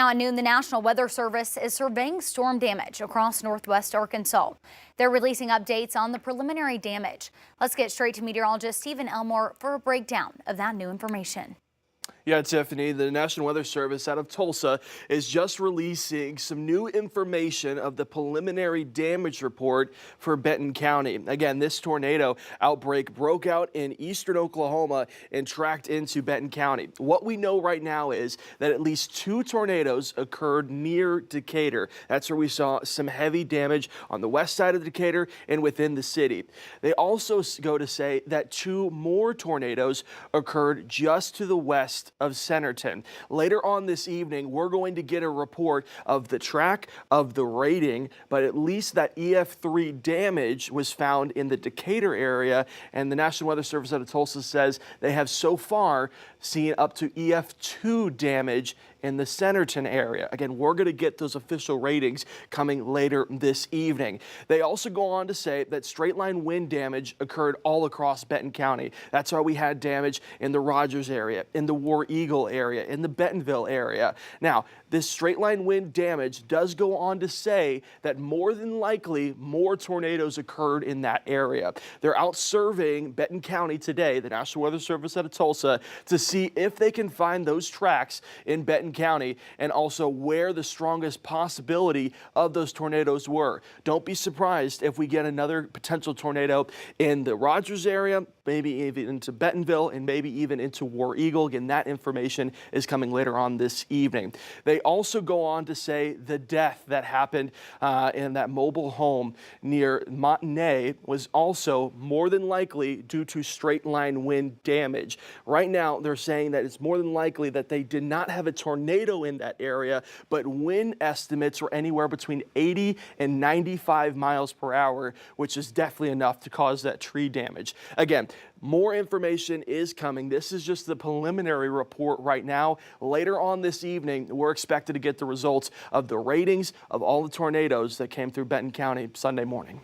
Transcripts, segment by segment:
Now at noon, the National Weather Service is surveying storm damage across northwest Arkansas. They're releasing updates on the preliminary damage. Let's get straight to meteorologist Stephen Elmore for a breakdown of that new information. Yeah, Tiffany, the National Weather Service out of Tulsa is just releasing some new information of the preliminary damage report for Benton County. Again, this tornado outbreak broke out in eastern Oklahoma and tracked into Benton County. What we know right now is that at least 2 tornadoes occurred near Decatur. That's where we saw some heavy damage on the west side of Decatur and within the city. They also go to say that 2 more tornadoes occurred just to the west of Centerton. Later on this evening, we're going to get a report of the track, of the rating, but at least that EF3 damage was found in the Decatur area, and the National Weather Service out of Tulsa says they have so far seen up to EF2 damage in the Centerton area. Again, we're going to get those official ratings coming later this evening. They also go on to say that straight line wind damage occurred all across Benton County. That's why we had damage in the Rogers area, in the War Eagle area, in the Bentonville area. Now, this straight line wind damage does go on to say that more than likely more tornadoes occurred in that area. They're out surveying Benton County today, the National Weather Service out of Tulsa, to see if they can find those tracks in Benton County and also where the strongest possibility of those tornadoes were. Don't be surprised if we get another potential tornado in the Rogers area, maybe even into Bentonville, and maybe even into War Eagle. Again, that information is coming later on this evening. They also go on to say the death that happened in that mobile home near Montagne was also more than likely due to straight line wind damage. Right now, they're saying that it's more than likely that they did not have a tornado in that area, but wind estimates were anywhere between 80 and 95 miles per hour, which is definitely enough to cause that tree damage. Again, more information is coming. This is just the preliminary report right now. Later on this evening, we're expected to get the results of the ratings of all the tornadoes that came through Benton County Sunday morning.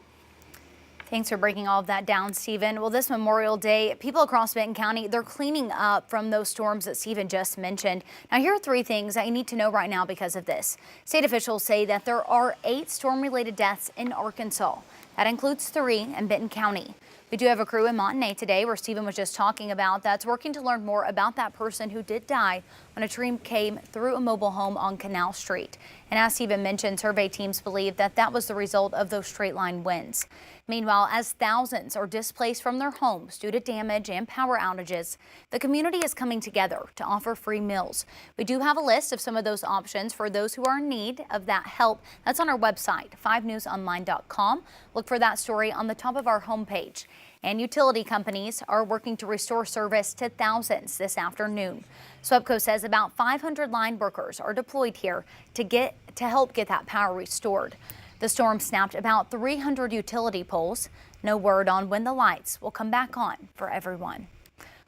Thanks for breaking all of that down, Stephen. Well, this Memorial Day, people across Benton County, they're cleaning up from those storms that Stephen just mentioned. Now, here are 3 things that you need to know right now because of this. State officials say that there are 8 storm-related deaths in Arkansas. That includes 3 in Benton County. We do have a crew in Montagne today where Stephen was just talking about that's working to learn more about that person who did die when a tree came through a mobile home on Canal Street. And as Stephen mentioned, survey teams believe that that was the result of those straight line winds. Meanwhile, as thousands are displaced from their homes due to damage and power outages, the community is coming together to offer free meals. We do have a list of some of those options for those who are in need of that help. That's on our website, 5newsonline.com. Look for that story on the top of our homepage. And utility companies are working to restore service to thousands this afternoon. SWEPCO says about 500 line workers are deployed here to help get that power restored. The storm snapped about 300 utility poles. No word on when the lights will come back on for everyone.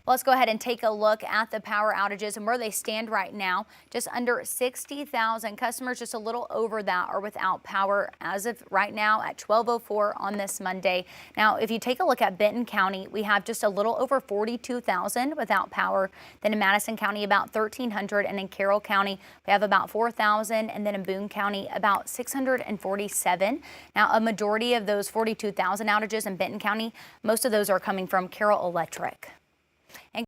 Let's go ahead and take a look at the power outages and where they stand right now. Just under 60,000 customers, just a little over that, are without power as of right now at 12:04 on this Monday. Now, if you take a look at Benton County, we have just a little over 42,000 without power. Then in Madison County, about 1,300, and in Carroll County, we have about 4,000, and then in Boone County, about 647. Now, a majority of those 42,000 outages in Benton County, most of those are coming from Carroll Electric.